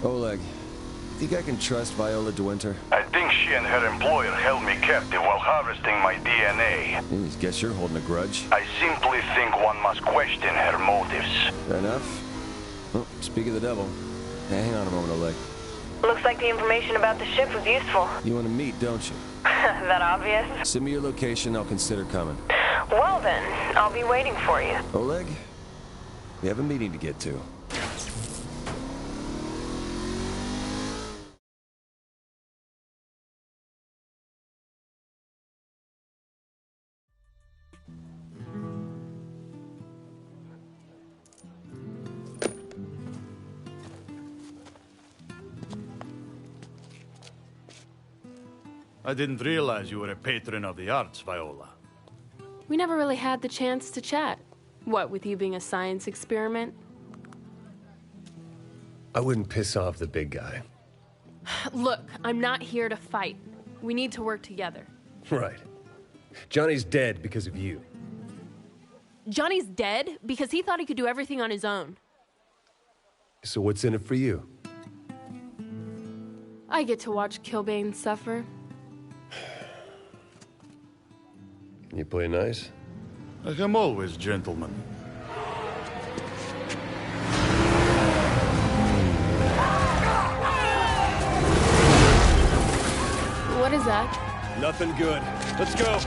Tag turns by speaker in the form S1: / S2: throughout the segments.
S1: Oleg, think I can trust Viola DeWinter?
S2: I think she and her employer held me captive while harvesting my DNA.
S1: Guess you're holding a grudge.
S2: I simply think one must question her motives.
S1: Fair enough. Well, speak of the devil. Hey, hang on a moment, Oleg.
S3: Looks like the information about the ship was useful.
S1: You want to meet, don't you?
S3: That obvious?
S1: Send me your location, I'll consider coming.
S3: Well then, I'll be waiting for you.
S1: Oleg, we have a meeting to get to.
S4: I didn't realize you were a patron of the arts, Viola.
S5: We never really had the chance to chat. What, with you being a science experiment?
S6: I wouldn't piss off the big guy.
S5: Look, I'm not here to fight. We need to work together.
S6: Right. Johnny's dead because of you.
S5: Johnny's dead because he thought he could do everything on his own.
S6: So what's in it for you?
S5: I get to watch Kilbane suffer.
S6: You play nice?
S4: I am always gentleman.
S5: What is that?
S6: Nothing good. Let's go.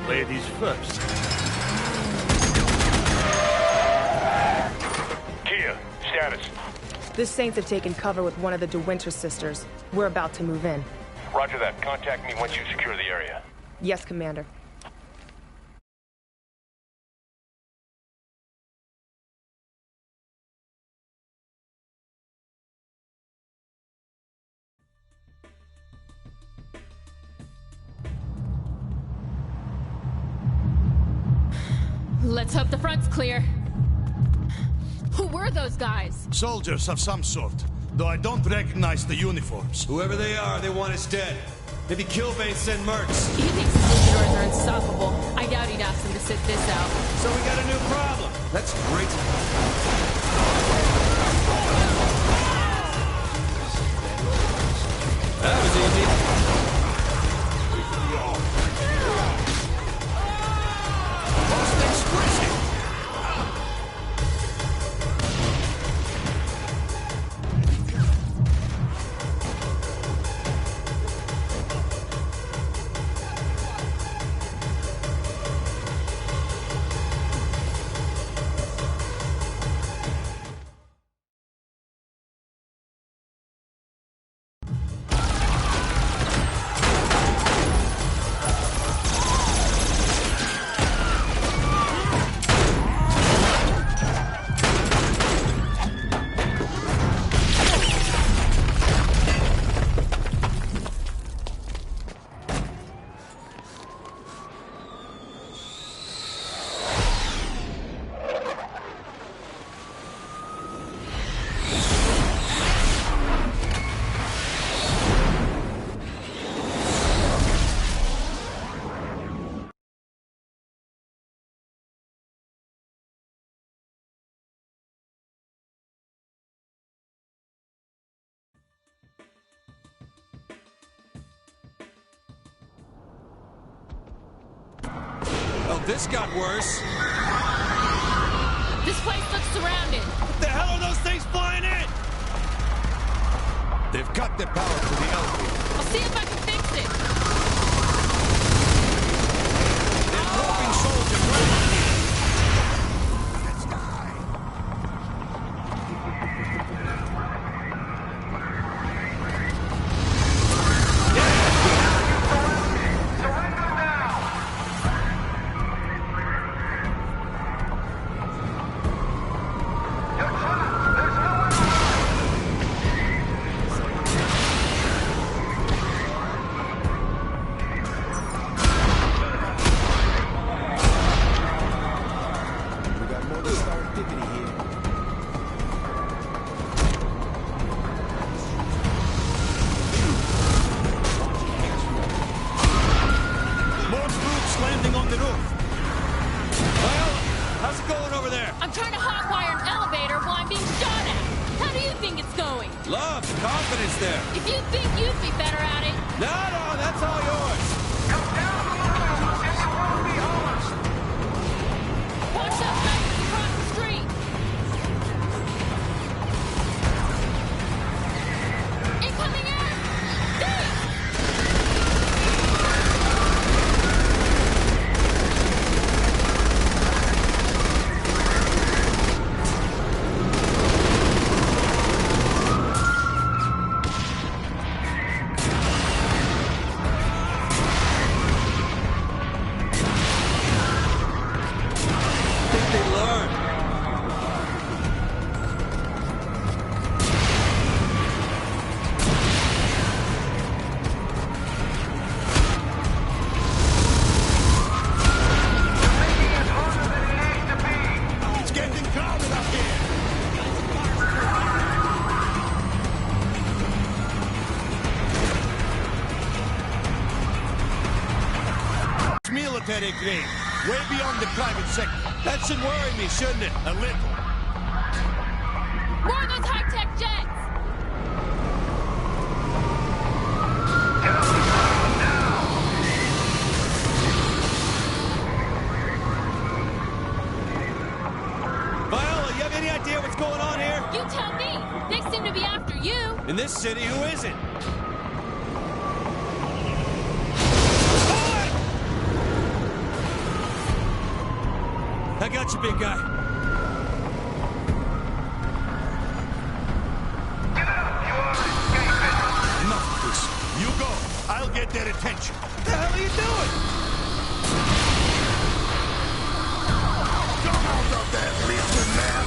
S4: Ladies first.
S2: Kia, status.
S7: The Saints have taken cover with one of the DeWinter sisters. We're about to move in.
S2: Roger that. Contact me once you secure the area.
S7: Yes, Commander.
S5: Let's hope the front's clear. Who were those guys?
S4: Soldiers of some sort, though I don't recognize the uniforms.
S6: Whoever they are, they want us dead. Maybe Kilbane send mercs.
S5: He thinks the Luchadors are unstoppable. I doubt he'd ask them to sit this out.
S6: So we got a new problem. That's great. That was easy. Oh, this got worse.
S5: This place looks surrounded.
S6: What the hell are those things flying in? They've cut the power to the elevator.
S5: I'll see if I can fix it.
S6: They're roving soldiers right on here. Let's die. Love, confidence there.
S5: If you think you'd be better at it.
S6: No, that's all yours.
S5: Watch those snipers across the street. Incoming air. Thief!
S6: Military grade, way beyond the private sector. That should worry me, shouldn't it? A little.
S5: More of those high-tech jets!
S6: Viola, you have any idea what's going on here?
S5: You tell me! They seem to be after you!
S6: In this city, who isn't? I got you, big guy. Enough of this. You go. I'll get their attention. What the hell are you doing? Come out of there, little man.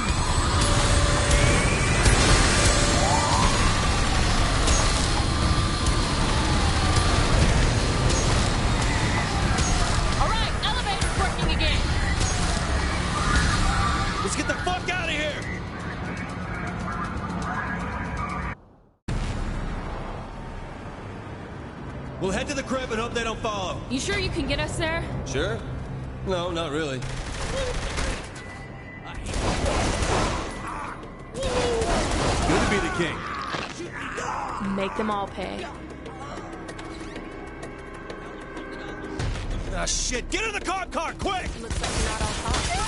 S5: All right, elevator's working again.
S6: Let's get the fuck out of here! We'll head to the crib and hope they don't follow.
S5: You sure you can get us there?
S1: Sure? No, not really.
S6: Good to be the king.
S5: Make them all pay.
S6: Ah, shit! Get in the car, quick!
S5: Looks like we're not all talking.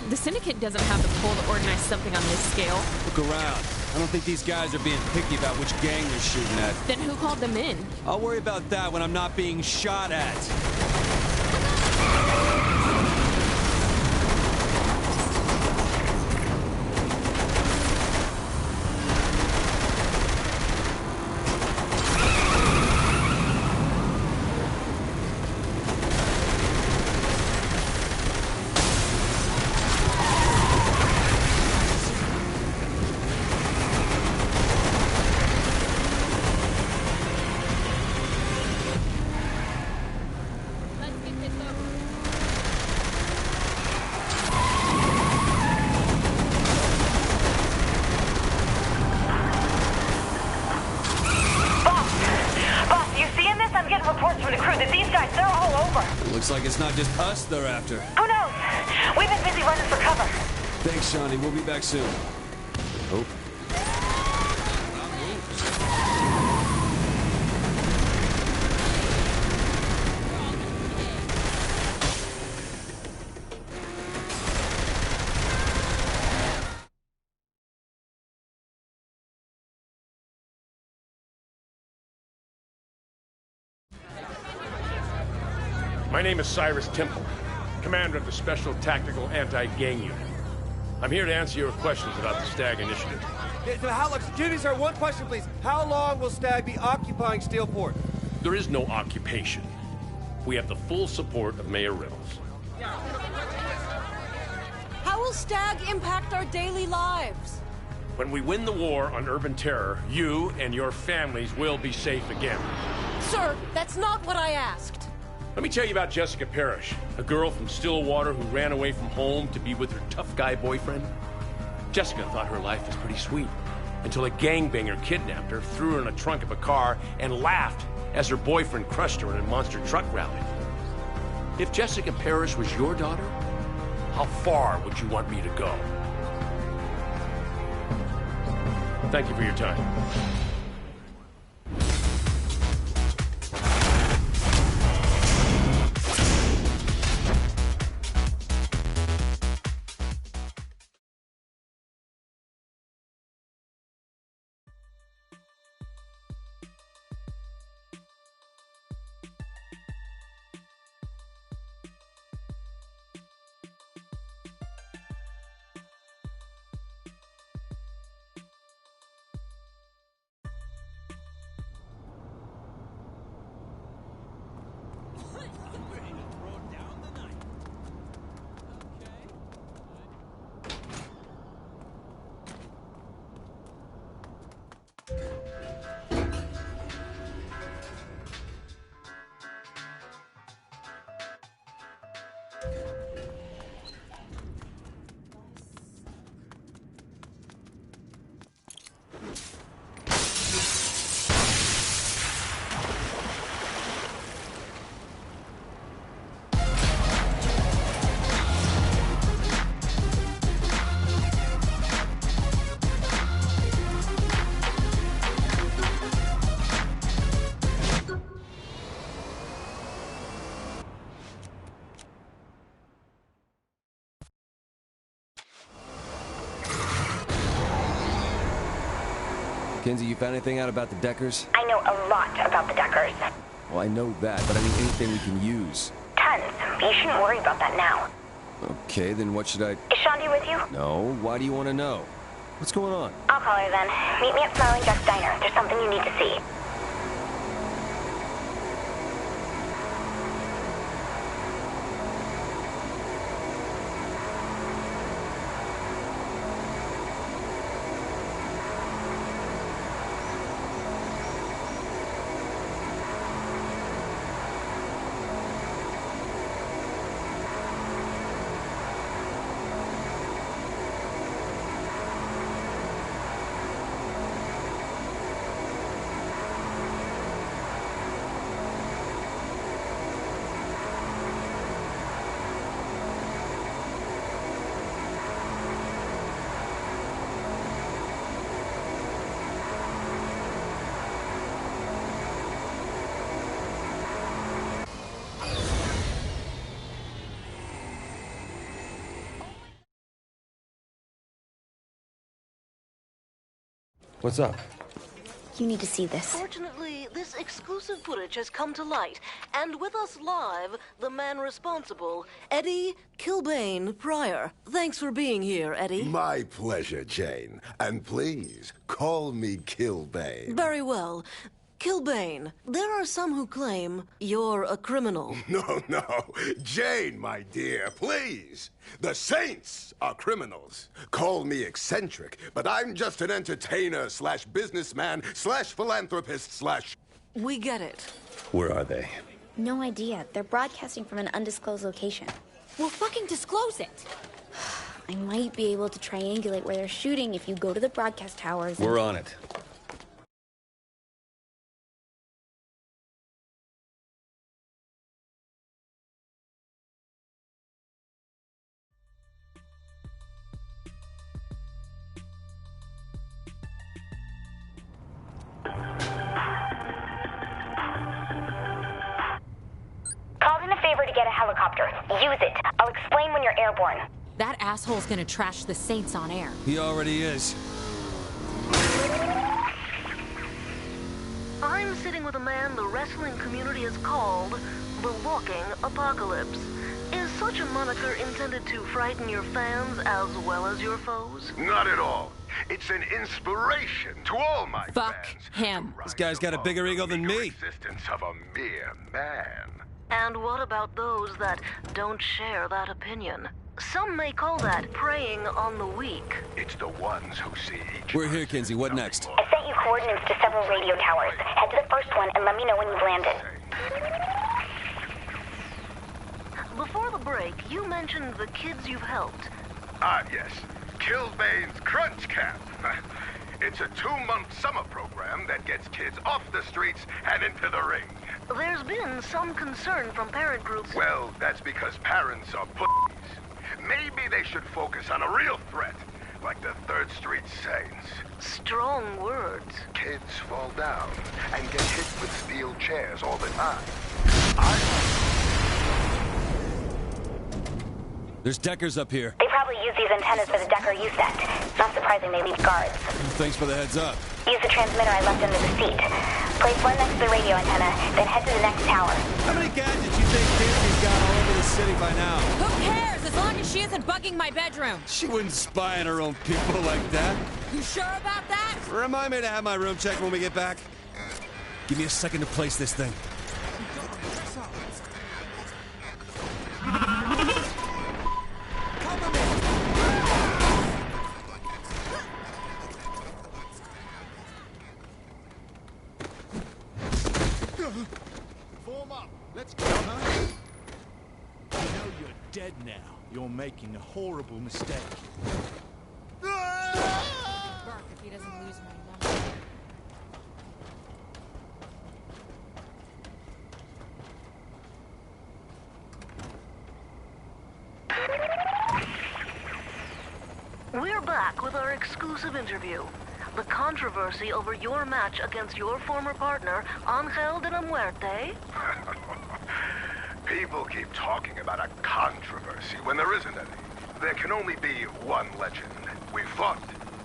S5: The Syndicate doesn't have the pull to organize something on this scale.
S6: Look around. I don't think these guys are being picky about which gang they're shooting at.
S5: Then who called them in?
S6: I'll worry about that when I'm not being shot at.
S5: Let's get this over.
S3: Boss, you seeing this? I'm getting reports from the crew that these guys, they're all over.
S6: Looks like it's not just us they're after.
S3: Who knows? We've been busy running for cover.
S1: Thanks, Shawnee. We'll be back soon. Oh.
S8: My name is Cyrus Temple, commander of the Special Tactical Anti-Gang Unit. I'm here to answer your questions about the Stag Initiative.
S9: Excuse me, sir, one question, please. How long will Stag be occupying Steelport?
S8: There is no occupation. We have the full support of Mayor Reynolds.
S10: How will Stag impact our daily lives?
S8: When we win the war on urban terror, you and your families will be safe again.
S10: Sir, that's not what I asked.
S8: Let me tell you about Jessica Parrish, a girl from Stillwater who ran away from home to be with her tough guy boyfriend. Jessica thought her life was pretty sweet, until a gangbanger kidnapped her, threw her in the trunk of a car, and laughed as her boyfriend crushed her in a monster truck rally. If Jessica Parrish was your daughter, how far would you want me to go? Thank you for your time.
S1: Kenzie, you found anything out about the Deckers?
S3: I know a lot about the Deckers.
S1: Well, I know that, but I mean anything we can use.
S3: Tons. You shouldn't worry about that now.
S1: Okay, then what should I...
S3: Is Shandi with you?
S1: No, why do you want to know? What's going on?
S3: I'll call her then. Meet me at Smiling Duck's Diner. There's something you need to see.
S1: What's up?
S11: You need to see this.
S12: Fortunately, this exclusive footage has come to light, and with us live, the man responsible, Eddie Kilbane Pryor. Thanks for being here, Eddie.
S13: My pleasure, Jane. And please, call me Kilbane.
S12: Very well. Kilbane, there are some who claim you're a criminal.
S13: No. Jane, my dear, please. The saints are criminals. Call me eccentric, but I'm just an entertainer slash businessman slash philanthropist slash...
S12: We get it.
S13: Where are they?
S11: No idea. They're broadcasting from an undisclosed location.
S10: Well, fucking disclose it.
S11: I might be able to triangulate where they're shooting if you go to the broadcast towers and...
S1: We're on it.
S3: Called in a favor to get a helicopter. Use it. I'll explain when you're airborne.
S10: That asshole's gonna trash the Saints on air.
S1: He already is.
S12: I'm sitting with a man the wrestling community has called the Walking Apocalypse. Is such a moniker intended to frighten your fans as well as your foes?
S2: Not at all. It's an inspiration to all my
S10: Fuck
S2: fans.
S10: him.
S1: This guy's got a bigger ego than me.
S2: Existence of a mere man.
S12: And what about those that don't share that opinion? Some may call that preying on the weak.
S2: It's the ones who see each
S1: We're here, Kinsey. What next?
S3: I sent
S14: sent you coordinates to several radio towers. Head to the first one and let me know when you've landed.
S12: Before the break, you mentioned the kids you've helped.
S13: Ah, yes. Kilbane's Crunch Camp. It's a 2-month summer program that gets kids off the streets and into the ring.
S12: There's been some concern from parent groups.
S13: Well, that's because parents are pussies. Maybe they should focus on a real threat, like the 3rd Street Saints.
S12: Strong words.
S13: Kids fall down and get hit with steel chairs all the time.
S1: There's Deckers up here.
S14: They probably use these antennas for the Decker you sent. Not surprising they leave guards.
S1: Thanks for the heads up.
S14: Use the transmitter I left under the seat. Place one next to the radio antenna, then head to the next tower.
S6: How many gadgets you think Nancy's got all over the city by now?
S10: Who cares, as long as she isn't bugging my bedroom?
S6: She wouldn't spy on her own people like that.
S10: You sure about that?
S6: Remind me to have my room checked when we get back.
S1: Give me a second to place this thing.
S6: Form up. Let's go, huh? You know you're dead now. You're making a horrible mistake.
S10: Bark if he doesn't lose my number.
S12: We're back with our exclusive interview. The controversy over your match against your former partner, Angel de la Muerte.
S13: People keep talking about a controversy when there isn't any. There can only be one legend. We fought.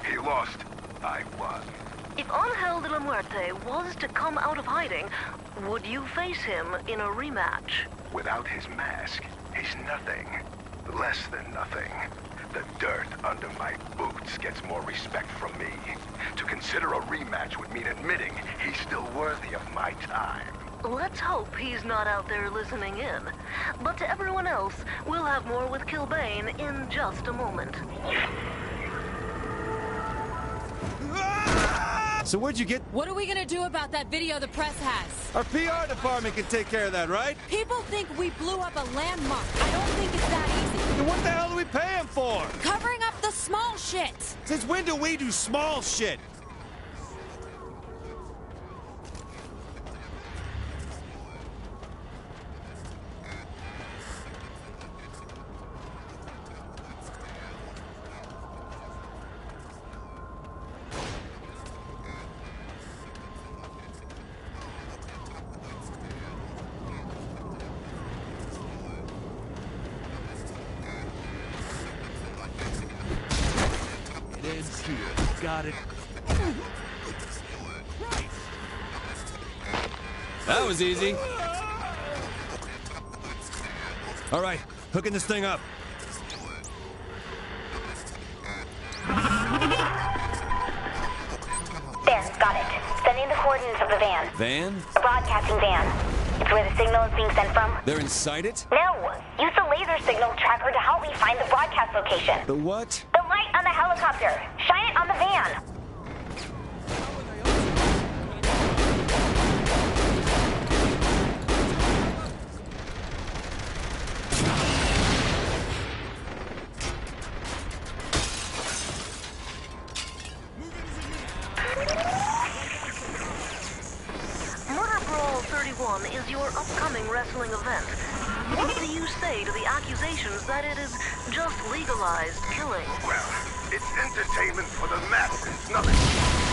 S13: He lost. I won.
S12: If Angel de la Muerte was to come out of hiding, would you face him in a rematch?
S13: Without his mask, he's nothing. Less than nothing. The dirt under my boots gets more respect from me. To consider a rematch would mean admitting he's still worthy of my time.
S12: Let's hope he's not out there listening in. But to everyone else, we'll have more with Kilbane in just a moment.
S6: So what'd you get?
S10: What are we gonna do about that video the press has?
S6: Our PR department can take care of that, right?
S10: People think we blew up a landmark. I don't think it's that easy.
S6: Then what the hell do we pay him for?
S10: Covering up the small shit.
S6: Since when do we do small shit? Got it.
S1: That was easy. All right, hooking this thing up.
S14: There, got it. Sending the coordinates of the van.
S1: Van?
S14: A broadcasting van. It's where the signal is being sent from.
S1: They're inside it?
S14: No! Use the laser signal tracker to help me find the broadcast location.
S1: The what?
S14: The light on the helicopter. Shine it on the van.
S12: Is your upcoming wrestling event. What do you say to the accusations that it is just legalized killing?
S13: Well, it's entertainment for the masses, nothing.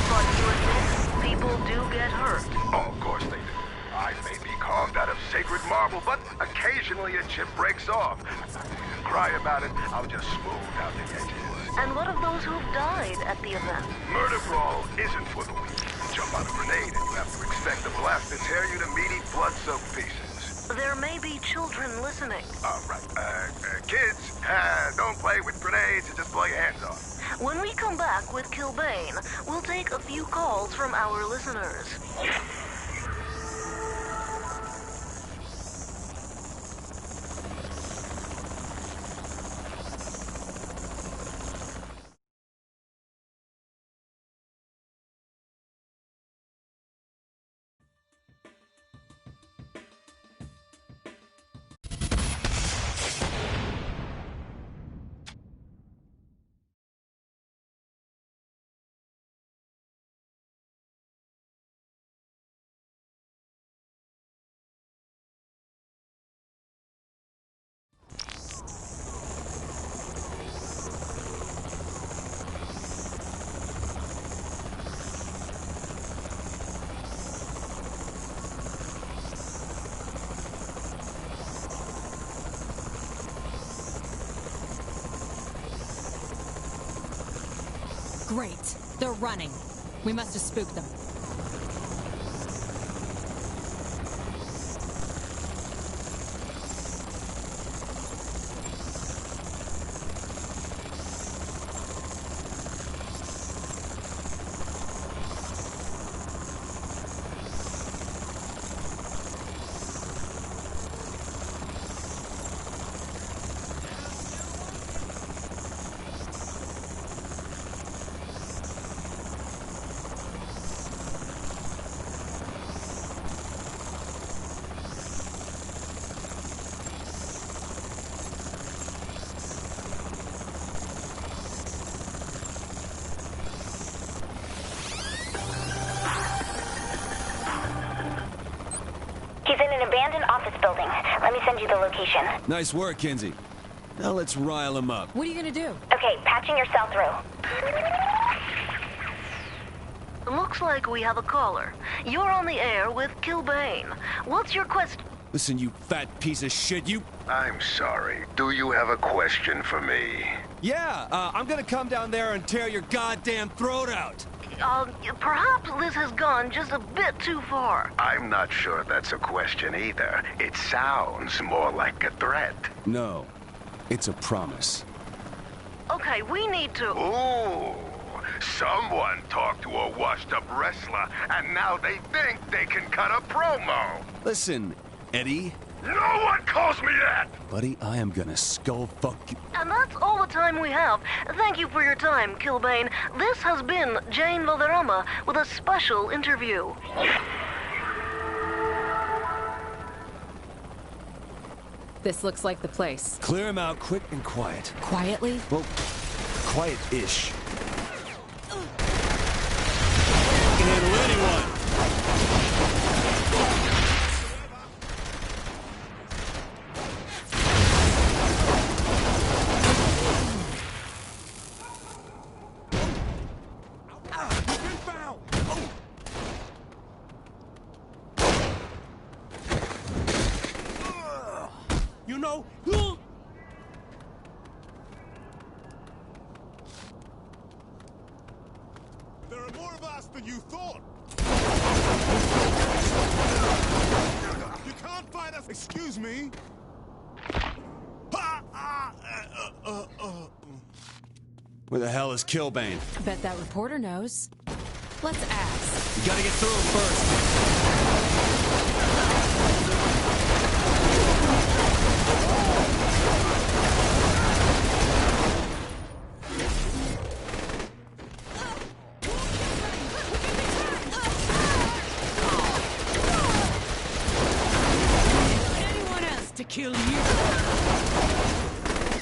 S12: But you admit people do get hurt.
S13: Oh, of course they do. I may be carved out of sacred marble, but occasionally a chip breaks off. Cry about it, I'll just smooth out the edges.
S12: And what of those who've died at the event?
S13: Murder Brawl isn't for the weak. Jump out a grenade and you have to expect the blast to tear you to meaty, blood-soaked pieces.
S12: There may be children listening.
S13: Right. Kids, don't play with grenades, just blow your hands off.
S12: When we come back with Kilbane, we'll take a few calls from our listeners.
S10: Great. They're running. We must have spooked them.
S14: He's in an abandoned office building. Let me send you the location.
S1: Nice work, Kinsey. Now let's rile him up.
S10: What are you gonna do?
S14: Okay, patching your cell through.
S12: Looks like we have a caller. You're on the air with Kilbane. What's your question?
S1: Listen, you fat piece of shit, you...
S13: I'm sorry. Do you have a question for me?
S1: Yeah, I'm gonna come down there and tear your goddamn throat out.
S12: Perhaps this has gone just a bit too far.
S13: I'm not sure that's a question either. It sounds more like a threat.
S1: No, it's a promise.
S12: Okay, we need to...
S13: Ooh, someone talked to a washed-up wrestler, and now they think they can cut a promo.
S1: Listen, Eddie.
S13: No one calls me that!
S1: Buddy, I am gonna skull fuck you.
S12: And that's all the time we have. Thank you for your time, Kilbane. This has been Jane Valderrama with a special interview.
S10: This looks like the place.
S1: Clear him out quick and quiet.
S10: Quietly?
S1: Well, quiet-ish. You can handle anyone.
S6: You know, there are more of us than you thought. You can't fight us. Excuse me.
S1: Where the hell is Kilbane?
S10: Bet that reporter knows. Let's ask.
S1: You gotta get through him first.
S10: Anyone else to kill you?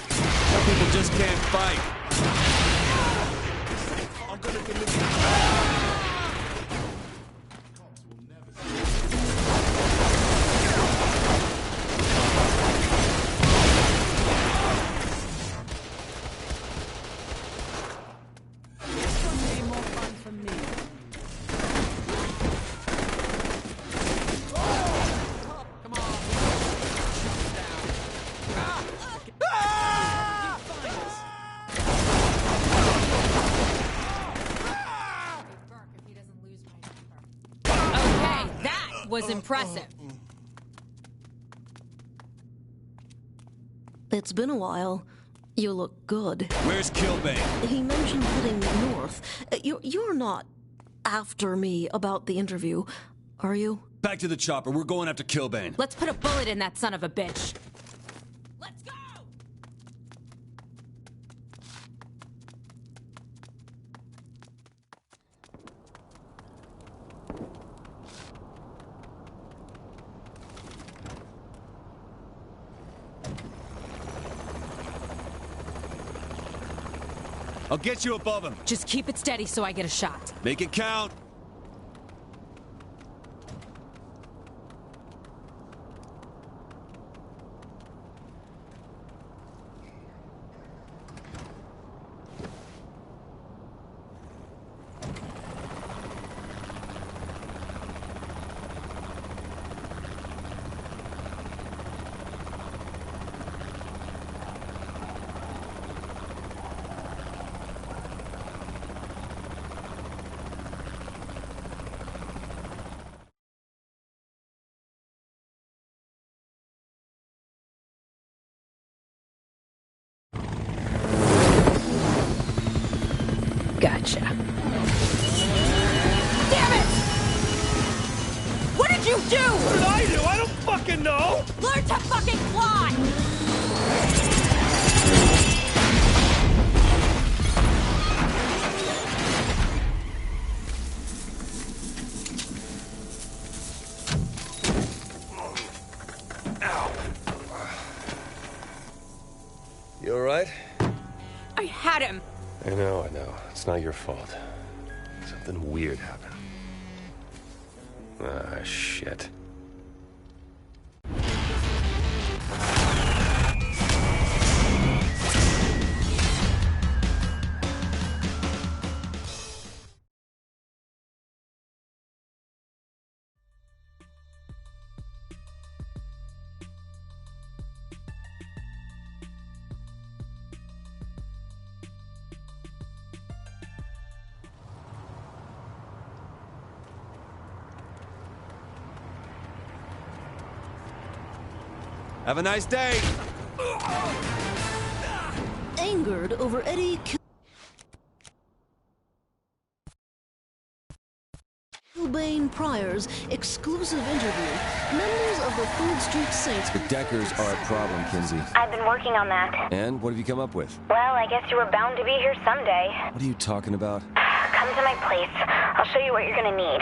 S1: Some people just can't fight.
S6: I'm gonna deliver.
S10: Was impressive.
S12: It's been a while. You look good.
S1: Where's Kilbane?
S12: He mentioned heading north. You're not after me about the interview, are you?
S1: Back to the chopper. We're going after Kilbane.
S10: Let's put a bullet in that son of a bitch. Let's go!
S1: I'll get you above him.
S10: Just keep it steady so I get a shot.
S1: Make it count.
S9: fucking know!
S10: Learn to fucking fly!
S1: You alright?
S10: I had him!
S1: I know. It's not your fault. Something weird happened. Ah, shit. Have a nice day.
S15: Angered over Eddie Kilbane Pryor's exclusive interview, members of the Third Street Saints...
S1: The Deckers are a problem, Kinsey.
S14: I've been working on that.
S1: And what have you come up with?
S14: Well, I guess you were bound to be here someday.
S1: What are you talking about?
S14: Come to my place. I'll show you what you're gonna need.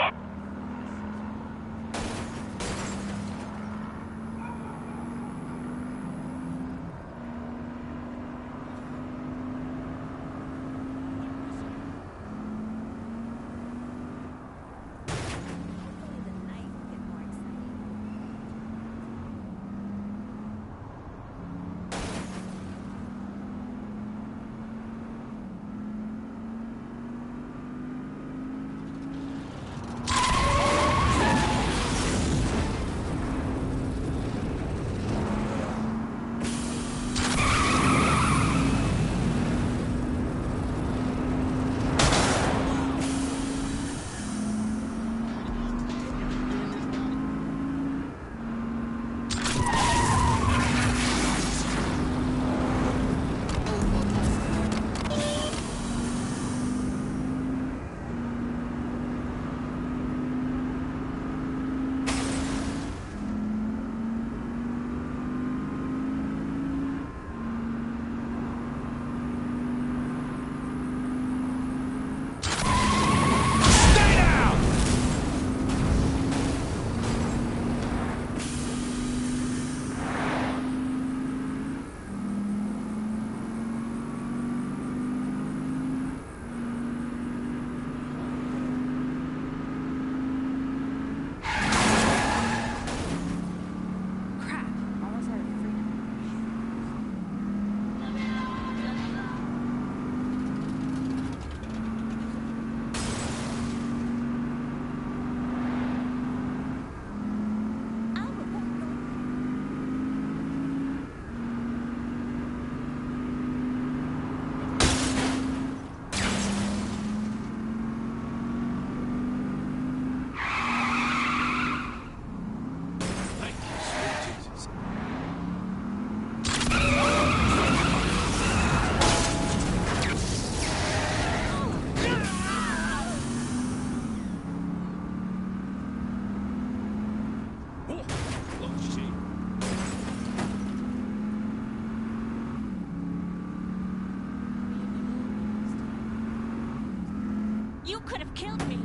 S10: You could have killed me!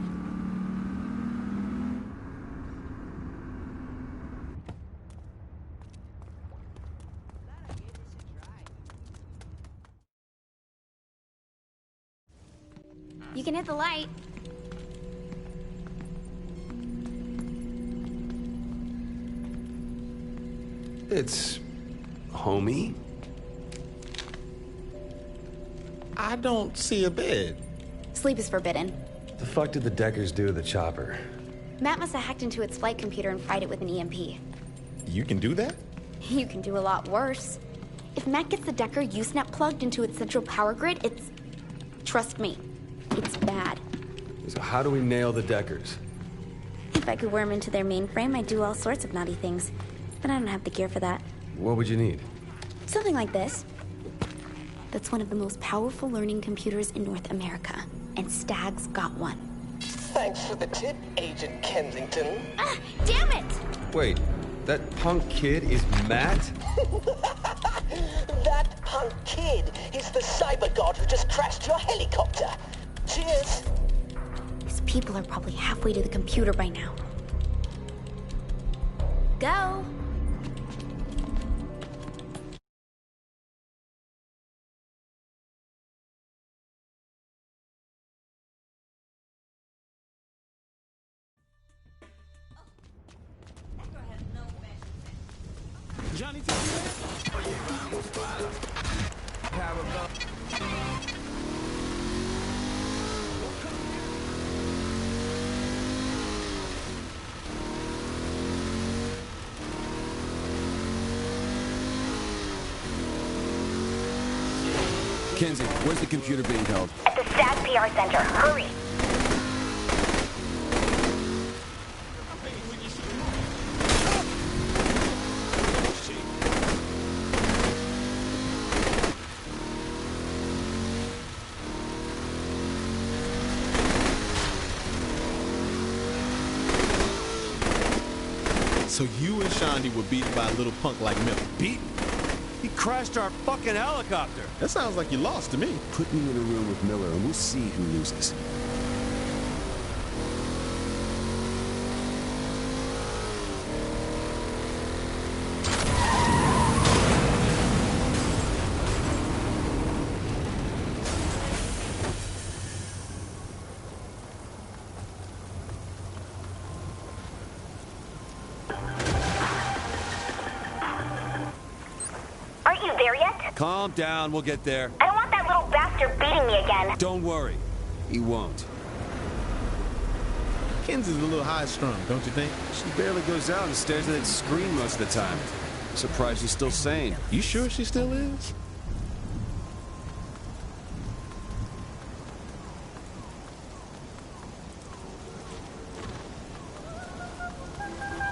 S11: You can hit the light.
S1: It's... homey?
S16: I don't see a bed.
S11: Sleep is forbidden.
S1: The fuck did the Deckers do to the chopper?
S11: Matt must have hacked into its flight computer and fried it with an EMP.
S16: You can do that?
S11: You can do a lot worse. If Matt gets the Decker Usenet plugged into its central power grid, it's... Trust me, it's bad.
S1: So how do we nail the Deckers?
S11: If I could worm into their mainframe, I'd do all sorts of naughty things. But I don't have the gear for that.
S1: What would you need?
S11: Something like this. That's one of the most powerful learning computers in North America. And Stag's got one.
S17: Thanks for the tip, Agent Kensington.
S11: Ah, damn it!
S1: Wait,
S17: That punk kid is Matt?
S18: That punk kid is the cyber god who just crashed your helicopter. Cheers.
S11: These people are probably halfway to the computer by now. Go!
S6: Johnny,
S1: Kenzie, where's the computer being held?
S14: At the STAG PR Center. Hurry!
S6: So you and Shondi were beaten by a little punk like Miller.
S9: Beaten? He crashed our fucking helicopter.
S6: That sounds like you lost to me.
S1: Put me in a room with Miller and we'll see who loses.
S14: Aren't you there yet?
S1: Calm down, we'll get there.
S14: I don't want that little bastard beating me again.
S1: Don't worry, he won't.
S6: Kenzie's a little high-strung, don't you think?
S1: She barely goes out and stares at that screen most of the time. Surprised she's still sane.
S6: You sure she still is?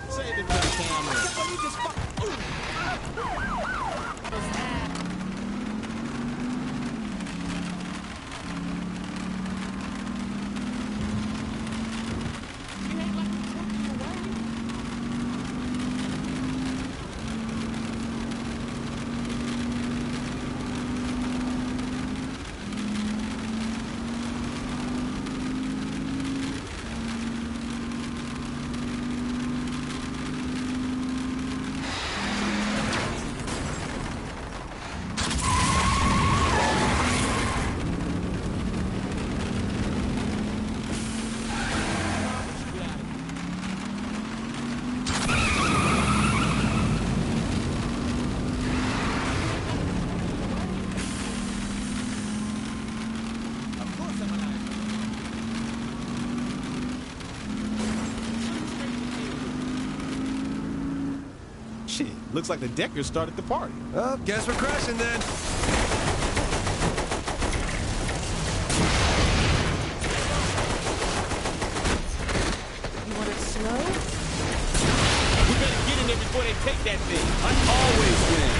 S6: Save it for the camera. Shit, looks like the Deckers started the party.
S1: Oh, guess we're crashing then.
S7: You want it slow?
S8: We better get in there before they take that thing.
S1: I always win.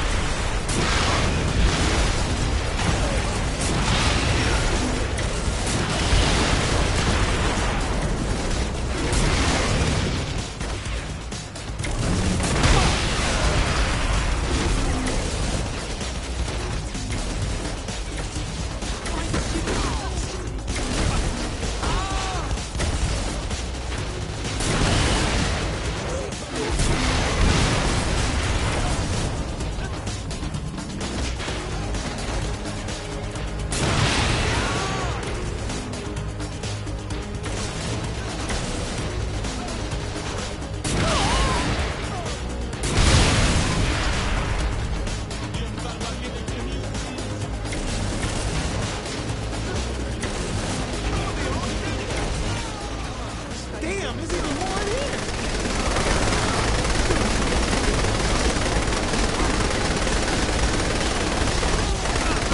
S6: Damn, there's even more in here.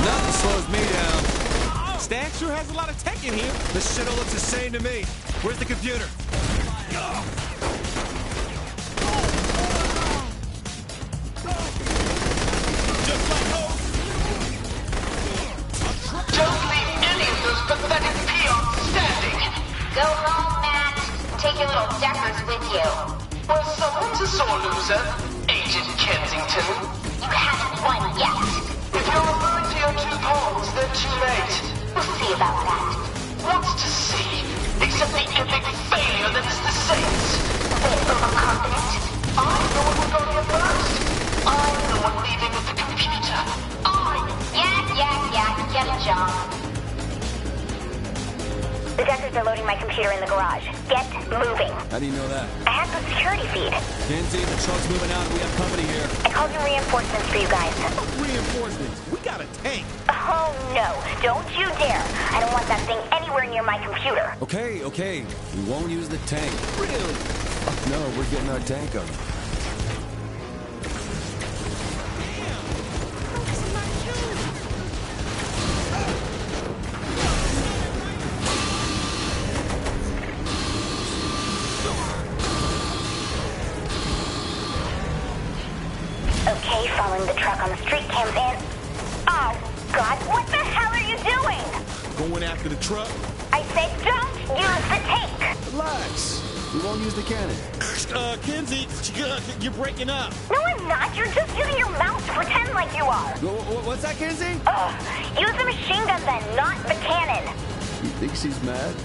S1: Nothing slows me down.
S6: Stag sure has a lot of tech in here.
S1: This shit all looks the same to me. Where's the computer?
S6: Just like hope.
S18: Don't leave any of those pathetic peons standing.
S14: Go home, Matt. Take your little Deckers with you.
S18: Will someone to Sore loser, Agent Kensington.
S14: You haven't won yet.
S18: If you're referring to your two pawns, they're too late.
S14: We'll see about that.
S18: What's to see? Except the epic failure that is the Saints.
S14: Bit overconfident.
S18: I'm the one who got here first. I'm the one leaving with the computer.
S14: Yeah, get a job. The Deckers are loading my computer in the garage. Get moving.
S1: How do you know that?
S14: I have the security feed.
S1: Kenzie, the truck's moving out. We have company here.
S14: I called in reinforcements for you guys.
S6: Reinforcements? We got a tank.
S14: Oh, no. Don't you dare. I don't want that thing anywhere near my computer.
S1: Okay. We won't use the tank.
S6: Really?
S1: No, we're getting our tank on.
S14: Okay, following the truck on the street cams in. Oh, God, what the hell are you doing?
S6: Going after the truck?
S14: I said don't use the tank.
S1: Relax. We won't use the cannon.
S6: Kenzie, you're breaking up.
S14: No, I'm not. You're just using your mouth to pretend like you are.
S1: What's that, Kenzie?
S14: Use the machine gun then, not the cannon.
S1: He thinks he's mad?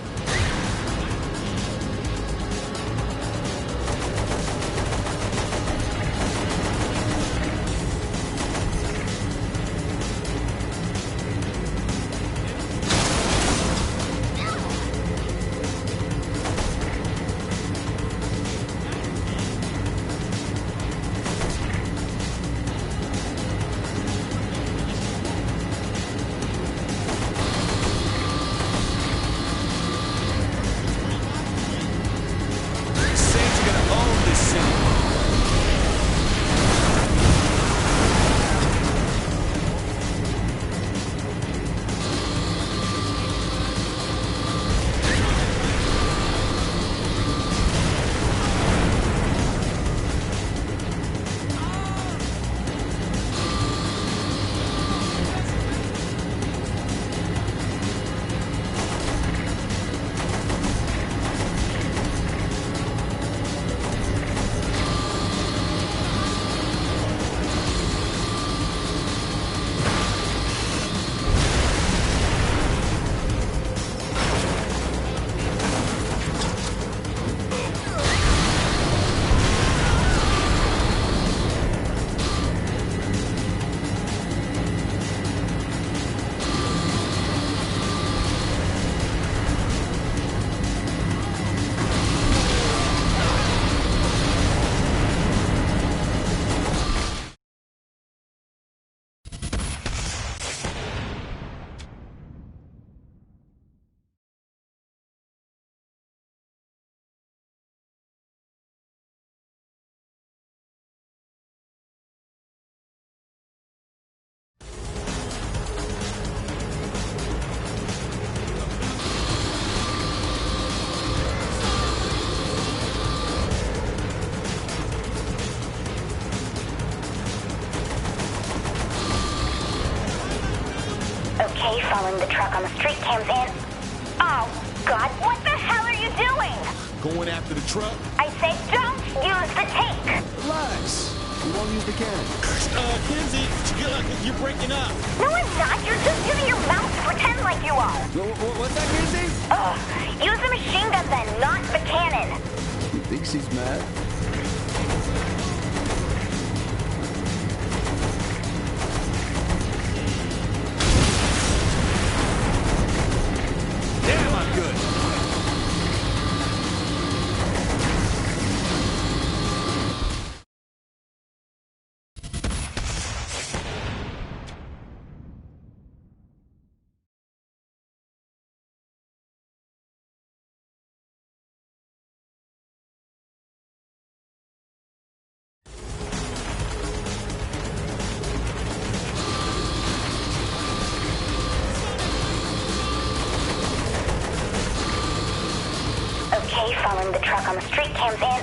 S14: Okay, following the truck on the street cams in. Oh, God, what the hell are you doing?
S6: Going after the truck?
S14: I said don't use the tank.
S1: Relax. We won't use the cannon.
S6: Kenzie, you're breaking up.
S14: No, I'm not. You're just using your mouth to pretend like you are.
S1: What's that, Kenzie?
S14: Use the machine gun then, not the cannon.
S1: He thinks he's mad?
S6: Damn, I'm good.
S14: Okay, following the truck on the street cams in.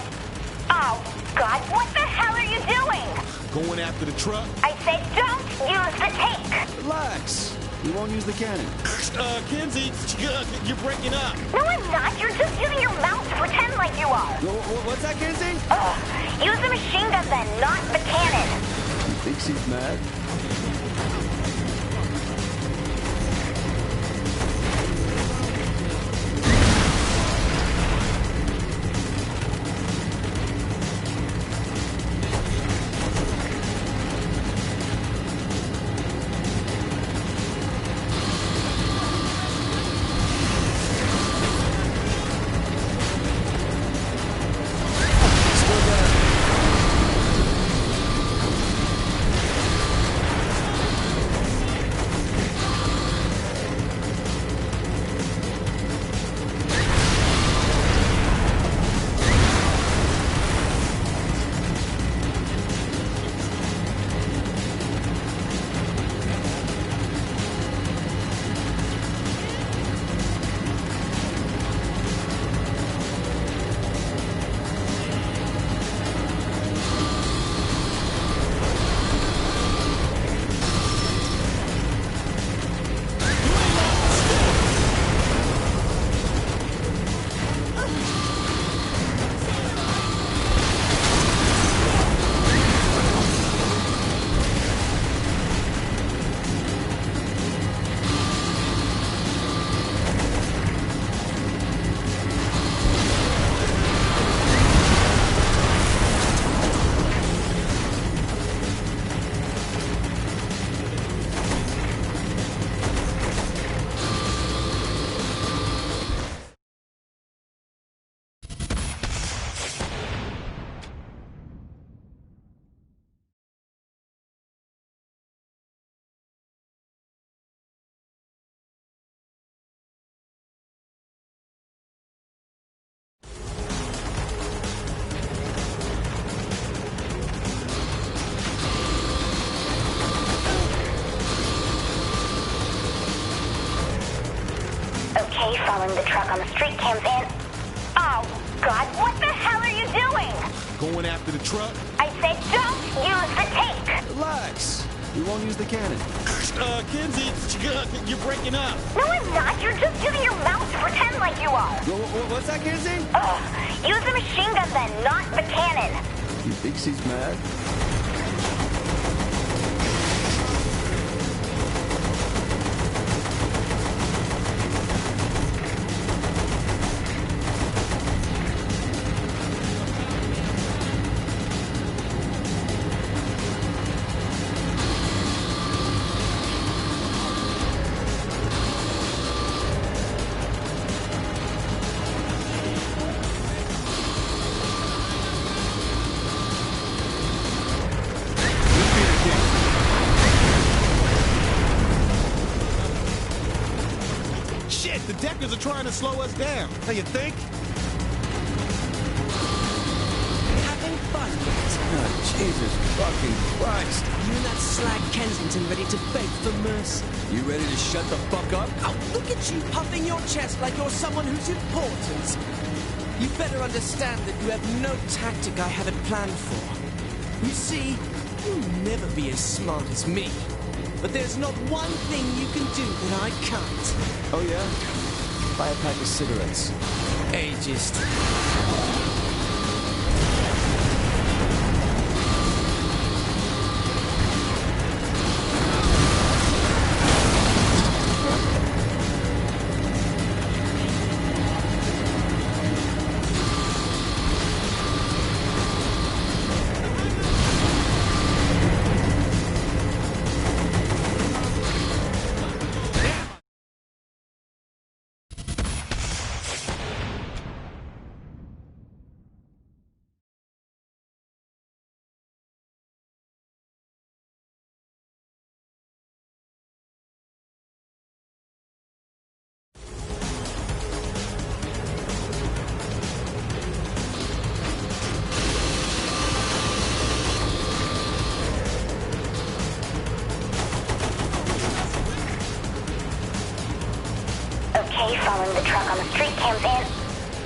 S14: Oh, God, what the hell are you doing?
S6: Going after the truck?
S14: I said don't use the tank.
S1: Relax.
S6: You won't use the cannon.
S16: Kenzie, you're breaking up.
S14: No, I'm not. You're just using your mouth to pretend like you are.
S6: What's that, Kenzie?
S14: Ugh. Use the machine gun then, not the cannon.
S1: He thinks he's mad.
S14: Okay, following the truck on the street cams in. Oh, God, what the hell are you doing?
S6: Going after the truck?
S14: I said don't use the tank.
S6: Relax. You won't use the cannon.
S16: Kenzie, you're breaking up.
S14: No, I'm not. You're just using your mouth to pretend like you are.
S6: What's that, Kenzie?
S14: Ugh. Use the machine gun then, not the cannon.
S1: He thinks he's mad.
S6: The deckers are trying to slow us down. How you think?
S19: Having fun yet?
S1: Oh, Jesus fucking Christ.
S19: You and that slag Kensington ready to beg for mercy?
S1: You ready to shut the fuck up?
S19: Oh, look at you puffing your chest like you're someone who's important. You better understand that you have no tactic I haven't planned for. You see, you'll never be as smart as me. But there's not one thing you can do that I can't.
S1: Oh, yeah? Buy a pack of cigarettes.
S19: Ageist.
S14: Okay, following the truck on the street cams in.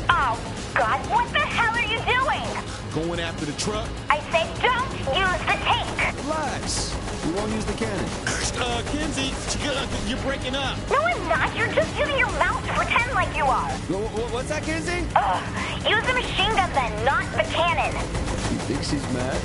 S14: Oh, God, what the hell are you doing?
S6: Going after the truck?
S14: I said don't use the tank.
S1: Relax. You won't use the cannon.
S16: Kinsey, you're breaking up.
S14: No, I'm not. You're just using your mouth to pretend like you are.
S1: What's that, Kinsey?
S14: Use the machine gun then, not the cannon.
S1: He thinks he's mad?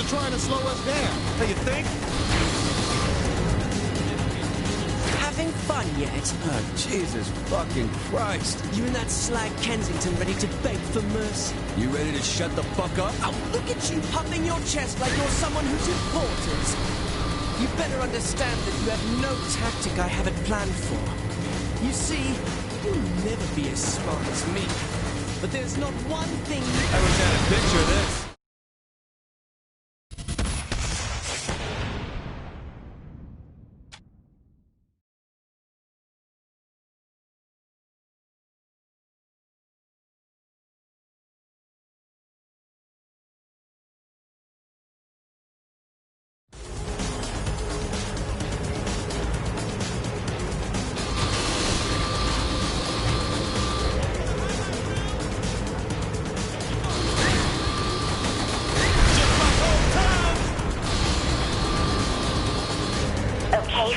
S6: Trying to slow us down.
S9: How you think?
S19: Having fun yet?
S1: Oh, Jesus fucking Christ.
S19: You and that slag Kensington ready to beg for mercy?
S1: You ready to shut the fuck up?
S19: Oh, look at you puffing your chest like you're someone who's important. You better understand that you have no tactic I haven't planned for. You see, you'll never be as smart as me. But there's not one thing
S1: I wish I had a picture of this.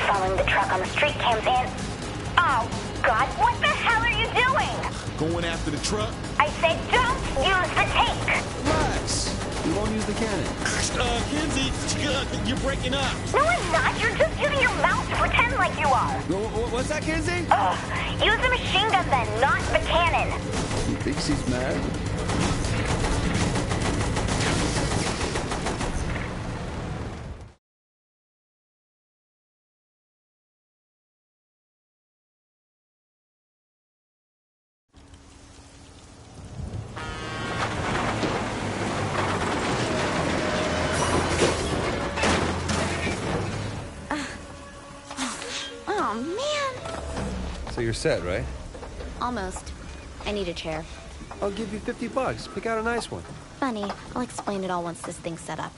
S14: Following the truck on the street cams in. Oh, God, what the hell are you doing?
S6: Going after the truck?
S14: I said don't use the tank.
S1: Relax. You won't use the cannon.
S16: Kinsey, you're breaking up.
S14: No, I'm not. You're just using your mouth to pretend like you are.
S1: What's that, Kinsey?
S14: Use the machine gun then, not the cannon.
S1: He thinks he's mad?
S11: Oh, man.
S17: So you're set, right?
S11: Almost. I need a chair.
S17: I'll give you $50. Pick out a nice one.
S11: Funny. I'll explain it all once this thing's set up.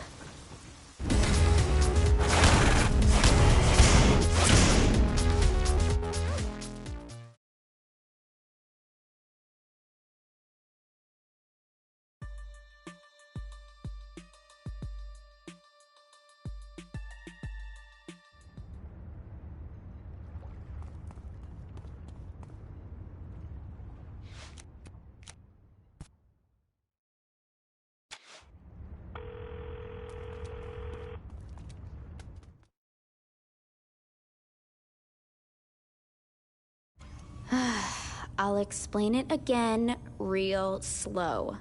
S11: I'll explain it again real slow.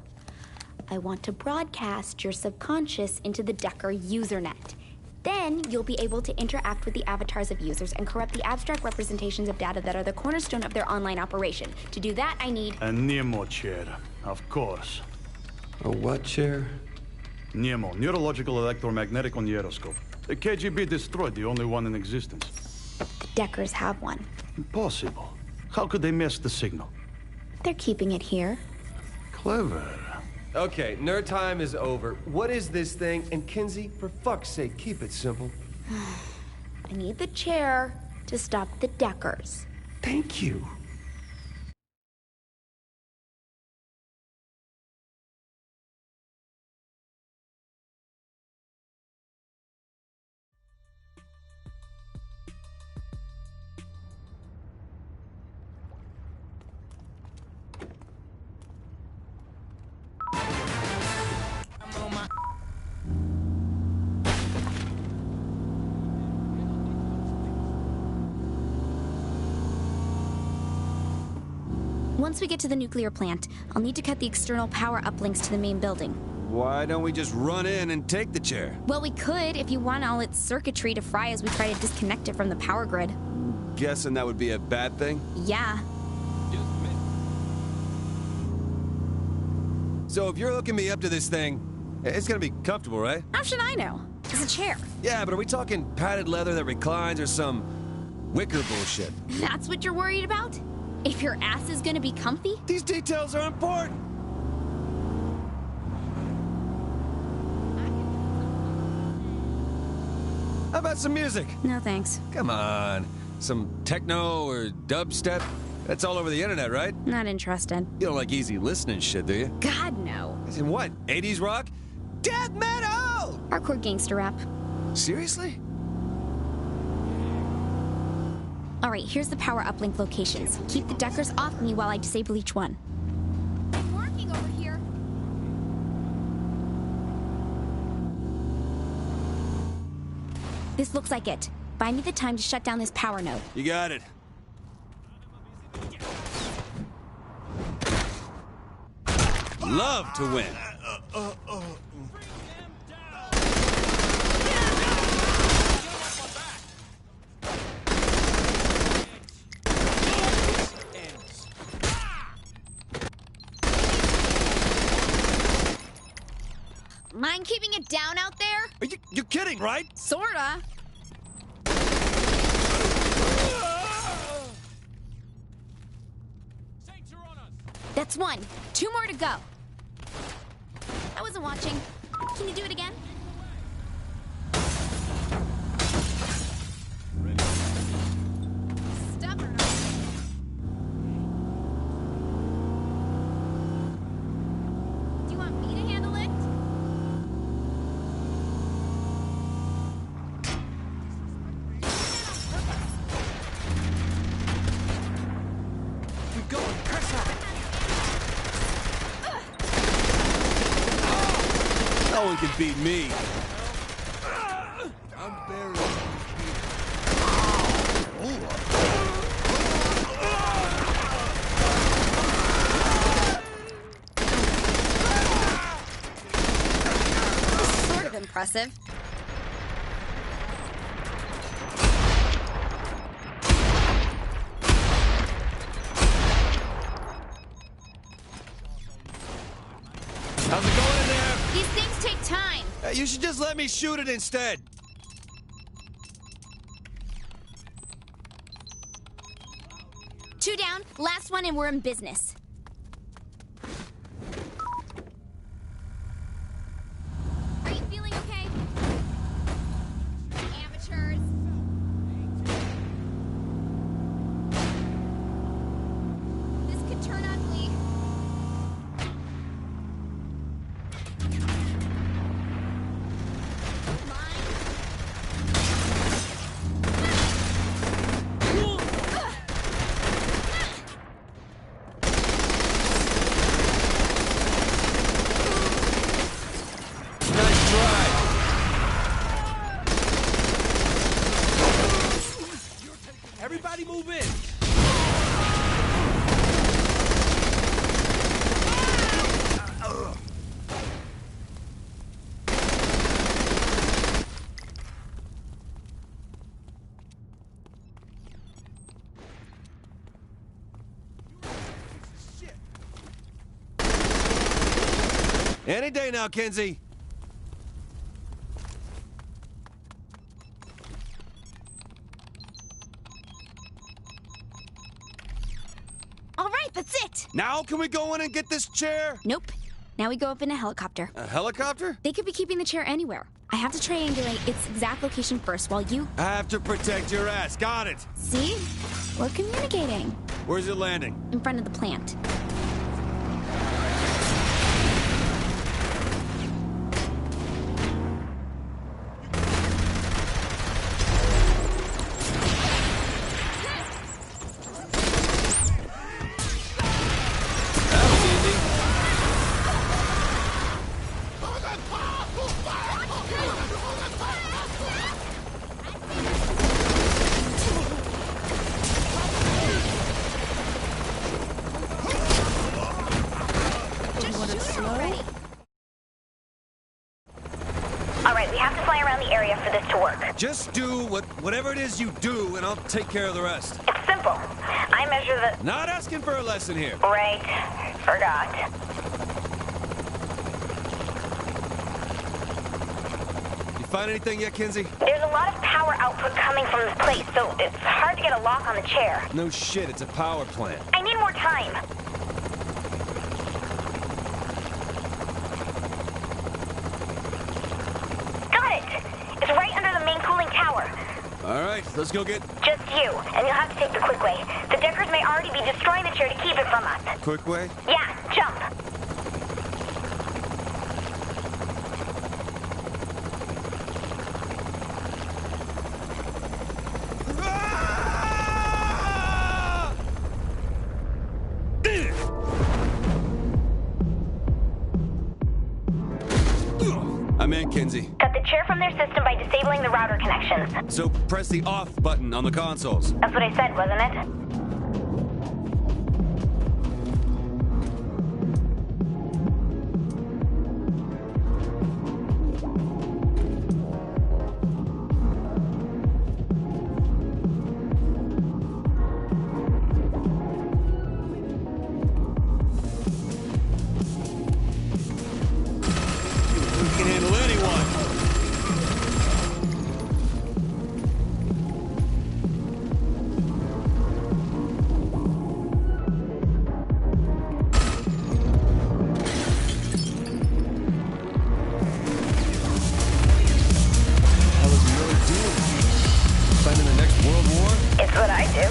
S11: I want to broadcast your subconscious into the Decker usernet. Then you'll be able to interact with the avatars of users and corrupt the abstract representations of data that are the cornerstone of their online operation. To do that, I need...
S4: A Nemo chair, of course.
S17: A what chair?
S4: Nemo, neurological electromagnetic onieroscope. The KGB destroyed the only one in existence.
S11: The Deckers have one.
S4: Impossible. How could they miss the signal?
S11: They're keeping it here.
S4: Clever.
S17: Okay, nerd time is over. What is this thing? And Kinsey, for fuck's sake, keep it simple.
S11: I need the chair to stop the Deckers.
S17: Thank you.
S11: Once we get to the nuclear plant, I'll need to cut the external power uplinks to the main building.
S1: Why don't we just run in and take the chair?
S11: Well, we could if you want all its circuitry to fry as we try to disconnect it from the power grid.
S1: Guessing that would be a bad thing?
S11: Yeah.
S1: So if you're hooking me up to this thing, it's gonna be comfortable, right?
S11: How should I know? It's a chair.
S1: Yeah, but are we talking padded leather that reclines or some wicker bullshit?
S11: That's what you're worried about? If your ass is gonna be comfy?
S1: These details are important. How about some music?
S11: No thanks.
S1: Come on. Some techno or dubstep? That's all over the internet, right?
S11: Not interested.
S1: You don't like easy listening shit, do you?
S11: God, no.
S1: And what? 80s rock? Death metal!
S11: Hardcore gangster rap.
S1: Seriously?
S11: Alright, here's the power uplink locations. Keep the Deckers off me while I disable each one. I'm working over here. This looks like it. Buy me the time to shut down this power node.
S1: You got it. Love to win.
S11: Mind keeping it down out there?
S1: You're kidding, right?
S11: Sorta. That's one. 2 more to go. I wasn't watching. Can you do it again? Stubborn. Do you want me to handle it?
S19: Keep going. Press on it.
S1: No one can beat me.
S6: I'm buried.
S11: Sort of impressive.
S1: How's it going in there?
S11: These things take time.
S1: You should just let me shoot it instead.
S11: Two down, last one, and we're in business. Are you feeling okay? Amateurs. This could turn ugly.
S19: Everybody move in.
S1: Any day now, Kenzie.
S11: All right, that's it.
S1: Now can we go in and get this chair?
S11: Nope. Now we go up in a helicopter.
S1: A helicopter?
S11: They could be keeping the chair anywhere. I have to triangulate its exact location first while you...
S1: I have to protect your ass. Got it.
S11: See? We're communicating.
S1: Where's it landing?
S11: In front of the plant.
S14: Alright, we have to fly around the area for this to work.
S1: Just do whatever it is you do, and I'll take care of the rest.
S14: It's simple. I measure the...
S1: Not asking for a lesson here.
S14: Right. Forgot.
S1: find anything yet, Kinsey?
S14: There's a lot of power output coming from this place, so it's hard to get a lock on the chair.
S1: No shit, it's a power plant.
S14: I need more time. Got it! It's right under the main cooling tower.
S1: All right, let's go get...
S14: Just you, and you'll have to take the quick way. The Deckers may already be destroying the chair to keep it from us.
S1: Quick way?
S14: Yeah, jump.
S1: I'm in, Kinsey.
S14: Cut the chair from their system by disabling the router connections.
S1: So press the off button on the consoles.
S14: That's what I said, wasn't it? It's what I do.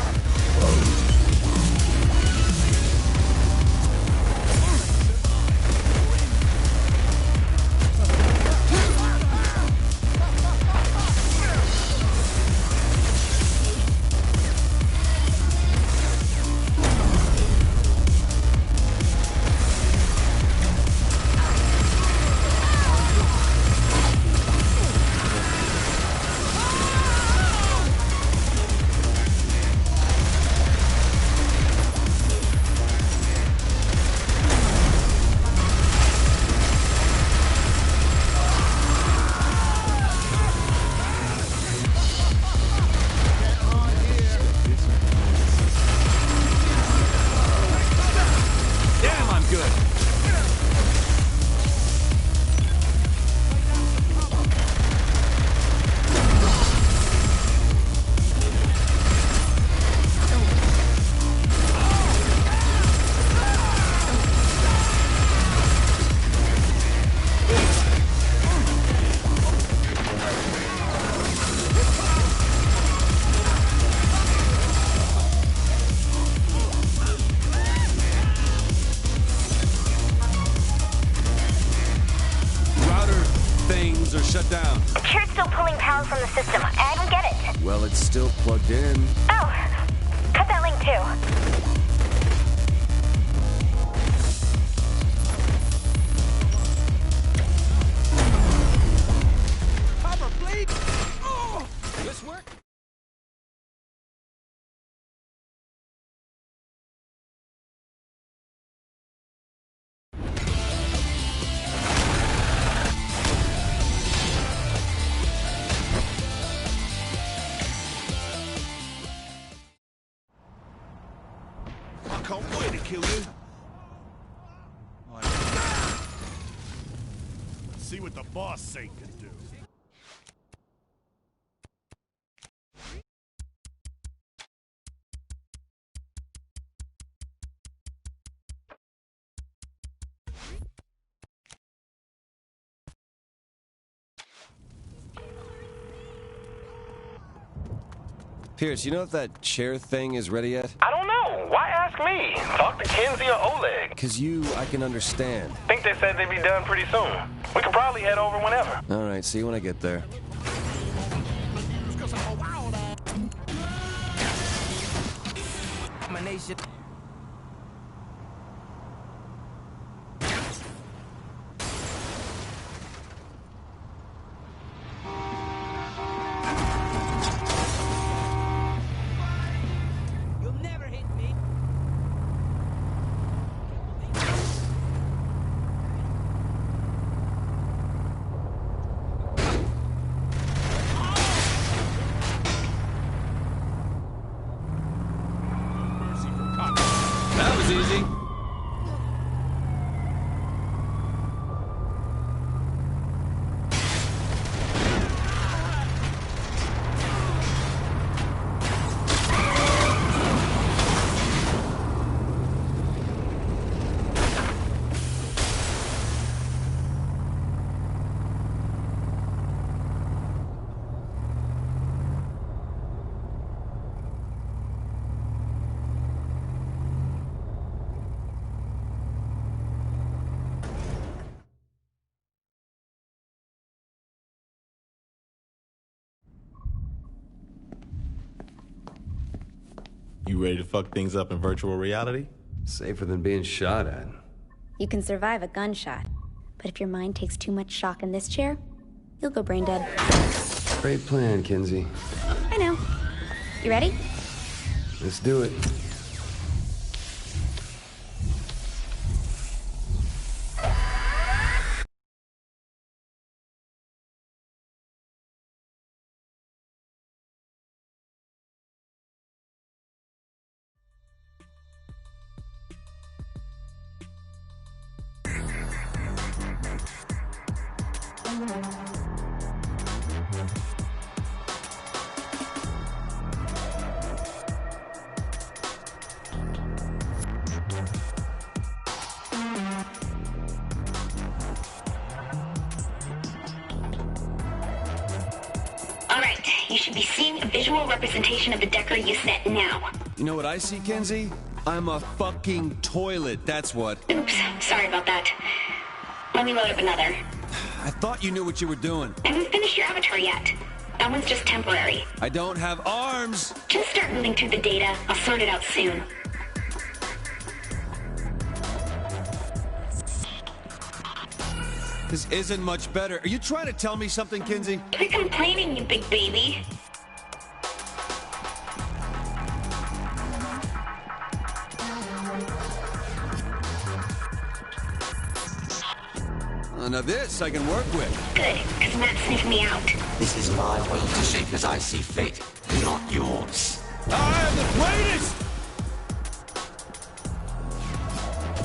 S1: Are shut down.
S14: The chair's still pulling power from the system. I don't get it.
S1: Well, it's still plugged in.
S14: Oh, cut that link too.
S6: This work? I can't wait to kill you. Let's see what the boss Saint can do.
S1: Pierce, you know if that chair thing is ready yet?
S20: I don't know. Why ask me? Talk to Kinsey or Oleg.
S1: Because you, I can understand.
S20: Think they said they'd be done pretty soon. We could probably head over whenever.
S1: All right, see you when I get there. That was easy.
S21: You ready to fuck things up in virtual reality?
S17: Safer than being shot at.
S11: You can survive a gunshot, but if your mind takes too much shock in this chair, you'll go brain dead.
S17: Great plan, Kinsey.
S11: I know. You ready?
S17: Let's do it.
S14: Alright, you should be seeing a visual representation of the Decker you set now.
S1: You know what I see, Kinsey? I'm a fucking toilet, that's what.
S14: Oops, sorry about that. Let me load up another.
S1: I thought you knew what you were doing.
S14: I haven't finished your avatar yet. That one's just temporary.
S1: I don't have arms!
S14: Just start moving through the data. I'll sort it out soon.
S1: This isn't much better. Are you trying to tell me something, Kinsey?
S14: Quit complaining, you big baby.
S1: Now this I can work with.
S14: Good, because Matt sniffed me out.
S18: This is my world to shape as I see fit, not yours.
S1: I am the greatest!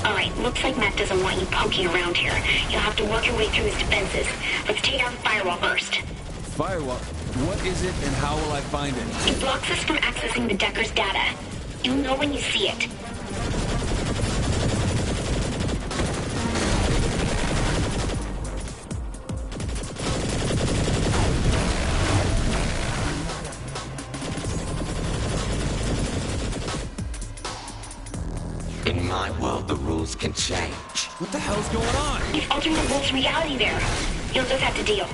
S14: Alright, looks like Matt doesn't want you poking around here. You'll have to work your way through his defenses. Let's take out the firewall first.
S1: Firewall? What is it and how will I find it?
S14: It blocks us from accessing the Decker's data. You'll know when you see it.
S18: In my world, the rules can change.
S1: What the hell's going on?
S14: You've altered the rules reality there. You'll just have to deal.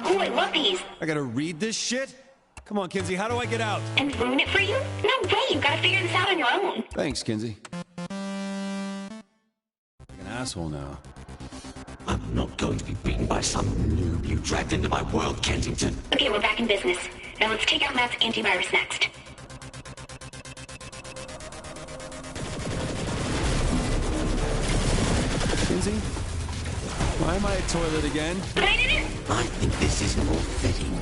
S14: Oh, I love these.
S1: I gotta read this shit? Come on, Kinsey, how do I get out?
S14: And ruin it for you? No way, you've got to figure this out on your own.
S1: Thanks, Kinsey. Like an asshole now.
S18: I'm not going to be beaten by some noob you dragged into my world, Kensington.
S14: Okay, we're back in business. Now let's take out Matt's antivirus next.
S1: Kinsey? Why am I a toilet again?
S14: But I didn't...
S18: I think this is more fitting.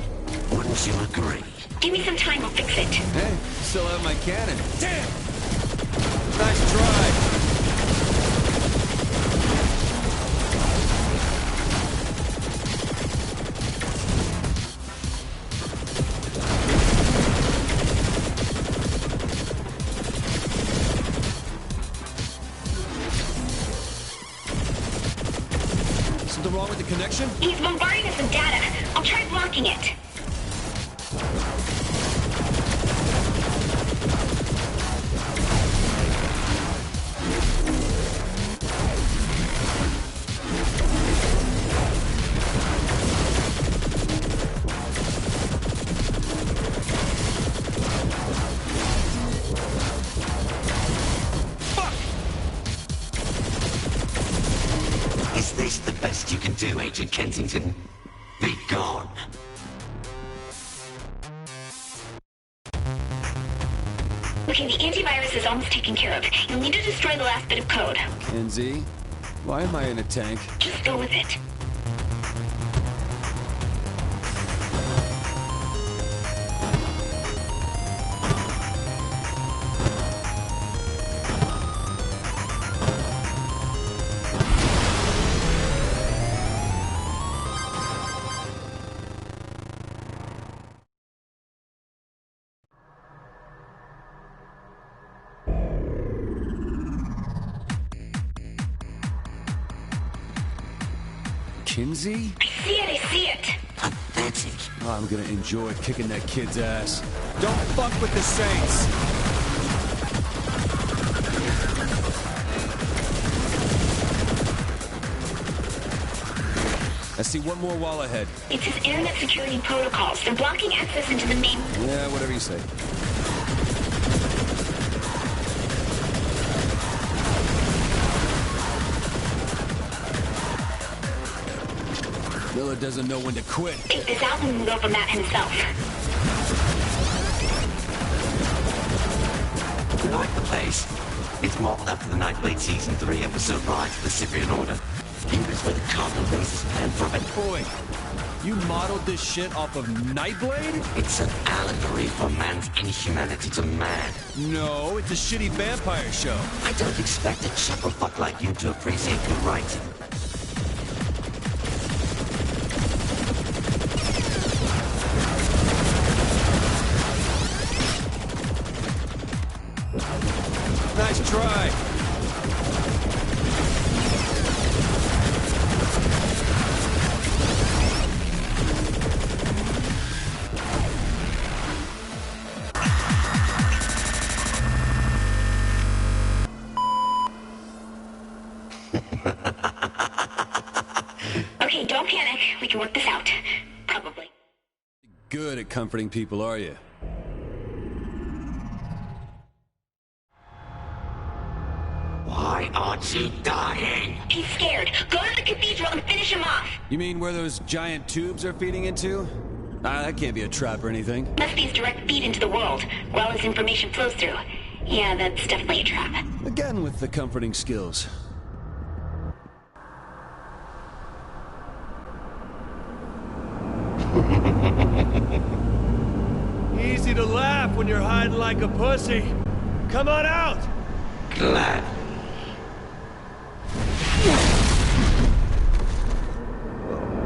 S18: Wouldn't you agree?
S14: Give me some time, I'll fix it.
S1: Hey, still have my cannon. Damn! Nice try. Something wrong with the connection?
S14: He's bombarding us with data. I'll try blocking it.
S18: Is this the best you can do, Agent Kensington? Be gone.
S14: Okay, the antivirus is almost taken care of. You'll need to destroy the last bit of code.
S1: Kinsey, why am I in a tank?
S14: Just go with it.
S1: Kinsey?
S14: I see it, I see it.
S18: A
S5: pathetic.
S1: Oh, I'm gonna enjoy kicking that kid's ass.
S6: Don't fuck with the Saints.
S1: I see one more wall ahead.
S14: It's his internet security protocols. They're blocking access into the main...
S1: Yeah, whatever you say. Miller doesn't know when to quit.
S14: Take this out and go for Matt himself.
S5: You like the place? It's modeled after the Nightblade Season 3 episode Rise of the Cyprian Order. Here's where the Cardinal races plan from it.
S6: Boy, you modeled this shit off of Nightblade?
S5: It's an allegory for man's inhumanity to man.
S6: No, it's a shitty vampire show.
S5: I don't expect a chucklefuck like you to appreciate good writing.
S6: Nice try.
S14: Okay, don't panic. We can work this out. Probably.
S1: Good at comforting people, are you?
S5: Why aren't you dying?
S14: He's scared. Go to the cathedral and finish him off.
S1: You mean where those giant tubes are feeding into? That can't be a trap or anything.
S14: Must be his direct feed into the world, while his information flows through. Yeah, that's definitely a trap.
S1: Again with the comforting skills.
S9: Easy to laugh when you're hiding like a pussy. Come on out!
S5: Glad.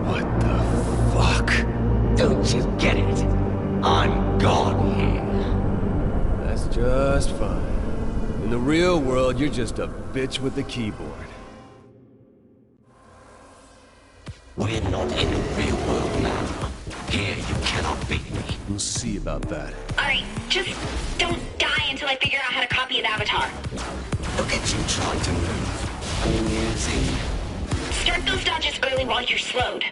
S9: What the fuck?
S5: Don't you get it? I'm gone here.
S1: That's just fine. In the real world, you're just a bitch with the keyboard.
S5: We're not in the real world now. Here, you cannot beat me.
S1: We'll see about that.
S14: Alright, just don't die until I figure out how to copy his avatar.
S5: Look at you trying to move. Amusing.
S14: Start those dodges early while you're slowed.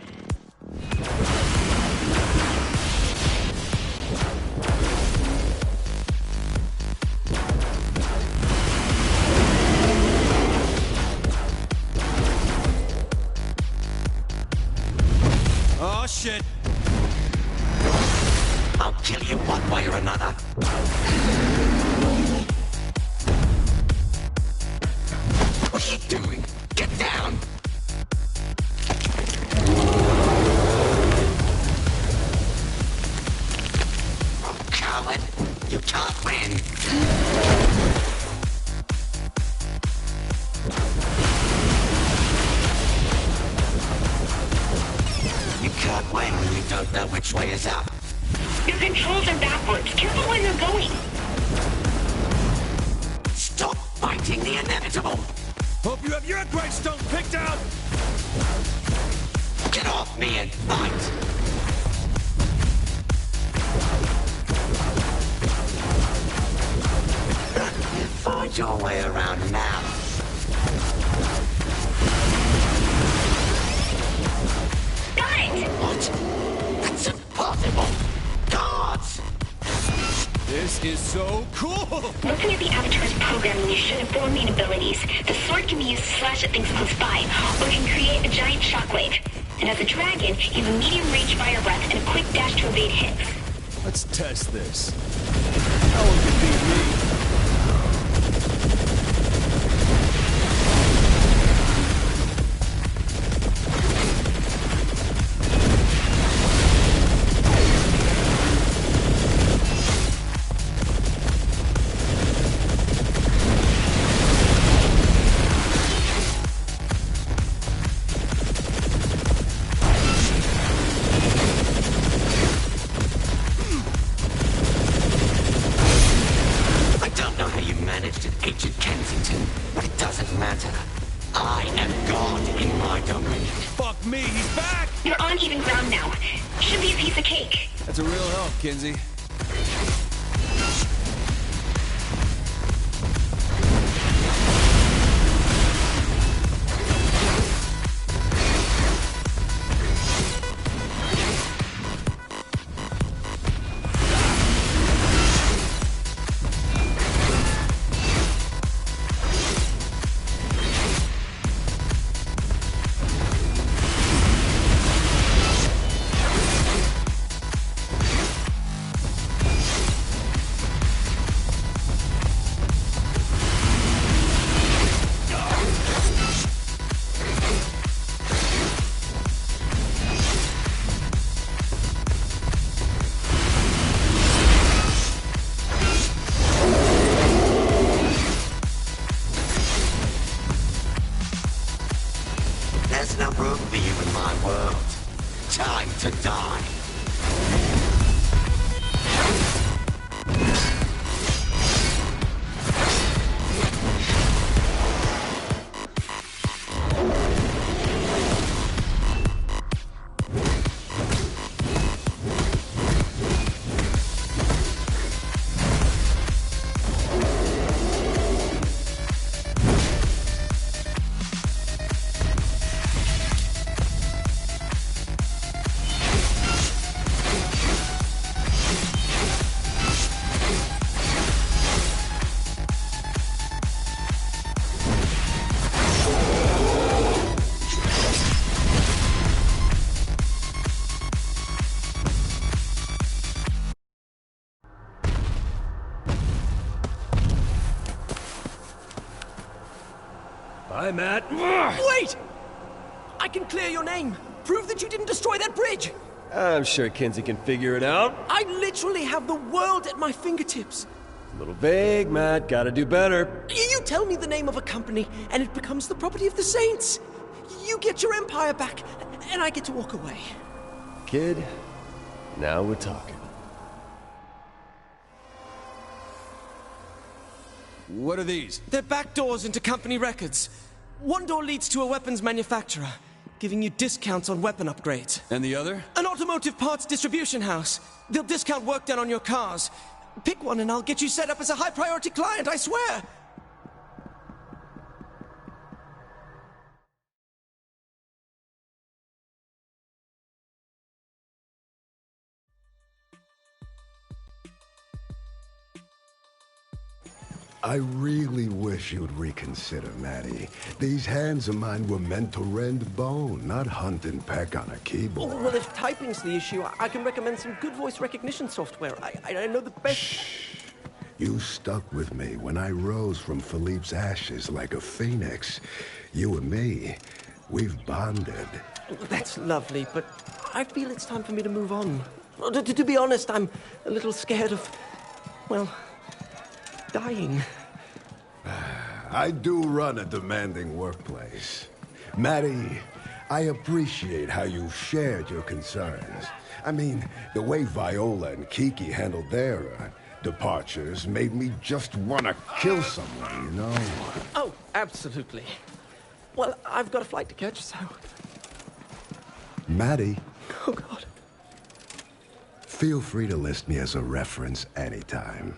S6: Oh, shit.
S5: I'll kill you one way or another. What are you doing? Get down! Oh, coward! You can't win! You can't win when you don't know which way is up.
S14: Your controls are backwards. Careful where you're going.
S5: Stop fighting the inevitable!
S6: Hope you have your gravestone picked out!
S5: Get off me and fight! Find your way around now.
S14: Got it!
S5: What? That's impossible! Guards!
S1: This is so cool!
S14: Looking at the avatar's programming, you should have 4 main abilities. The sword can be used to slash at things close by, or it can create a giant shockwave. And as a dragon, you have a medium-range fire breath and a quick dash to evade hits.
S1: Let's test this. No one can beat me.
S19: with me. He's back!
S14: You're on even ground now. Should be a piece of cake.
S1: That's a real help, Kinsey.
S5: There's no room for you in my world. Time to die.
S8: Hi, Matt.
S19: Wait! I can clear your name. Prove that you didn't destroy that bridge.
S17: I'm sure Kinsey can figure it out.
S19: I literally have the world at my fingertips.
S17: A little vague, Matt. Gotta do better.
S19: You tell me the name of a company, and it becomes the property of the Saints. You get your empire back, and I get to walk away.
S17: Kid, now we're talking.
S1: What are these?
S19: They're back doors into company records. One door leads to a weapons manufacturer, giving you discounts on weapon upgrades.
S1: And the other?
S19: An automotive parts distribution house. They'll discount work done on your cars. Pick one and I'll get you set up as a high-priority client, I swear!
S13: I really wish you'd reconsider, Maddie. These hands of mine were meant to rend bone, not hunt and peck on a keyboard.
S19: Oh, well, if typing's the issue, I can recommend some good voice recognition software. I know the best...
S13: Shh. You stuck with me when I rose from Philippe's ashes like a phoenix. You and me, we've bonded.
S19: That's lovely, but I feel it's time for me to move on. To be honest, I'm a little scared of, well, dying.
S13: I do run a demanding workplace. Maddie, I appreciate how you shared your concerns. I mean, the way Viola and Kiki handled their departures made me just want to kill someone, you know?
S19: Oh, absolutely. Well, I've got a flight to catch, so...
S13: Maddie.
S19: Oh, God.
S13: Feel free to list me as a reference anytime.